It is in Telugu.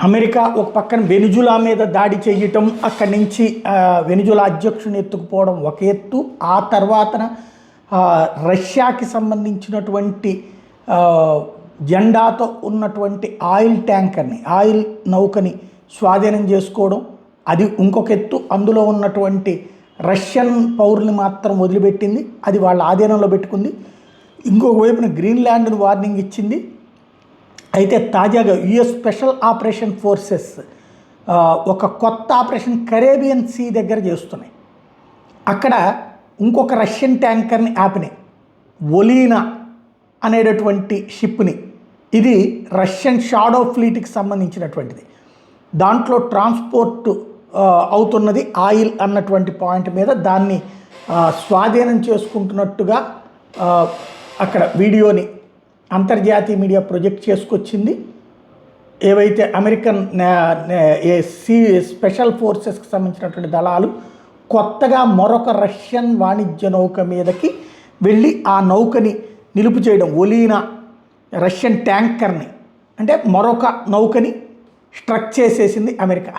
అమెరికా ఒక పక్కన వెనిజులా మీద దాడి చేయటం, అక్కడి నుంచి వెనిజులా అధ్యక్షుని ఎత్తుకుపోవడం ఒక ఎత్తు. ఆ తర్వాతన రష్యాకి సంబంధించినటువంటి జెండాతో ఉన్నటువంటి ఆయిల్ నౌకని స్వాధీనం చేసుకోవడం అది ఇంకొక ఎత్తు. అందులో ఉన్నటువంటి రష్యన్ పౌరుల్ని మాత్రం వదిలిపెట్టింది, అది వాళ్ళ ఆధీనంలో పెట్టుకుంది. ఇంకొక వైపున గ్రీన్లాండ్ను వార్నింగ్ ఇచ్చింది. అయితే తాజాగా యుఎస్ స్పెషల్ ఆపరేషన్ ఫోర్సెస్ ఒక కొత్త ఆపరేషన్ కరేబియన్ సీ దగ్గర చేస్తున్నాయి. అక్కడ ఇంకొక రష్యన్ ట్యాంకర్ని ఆపినాయి, ఒలీనా అనేటటువంటి షిప్ని. ఇది రష్యన్ షాడో ఫ్లీట్కి సంబంధించినటువంటిది. దాంట్లో ట్రాన్స్పోర్ట్ అవుతున్నది ఆయిల్ అన్నటువంటి పాయింట్ మీద దాన్ని స్వాధీనం చేసుకుంటున్నట్టుగా అక్కడ వీడియోని అంతర్జాతీయ మీడియా ప్రొజెక్ట్ చేసుకొచ్చింది. ఏవైతే అమెరికన్ స్పెషల్ ఫోర్సెస్కి సంబంధించినటువంటి దళాలు కొత్తగా మరొక రష్యన్ వాణిజ్య నౌక మీదకి వెళ్ళి ఆ నౌకని నిలుపు చేయడం, ఒలీనా రష్యన్ ట్యాంకర్ని, అంటే మరొక నౌకని స్ట్రక్ చేసేసింది అమెరికా.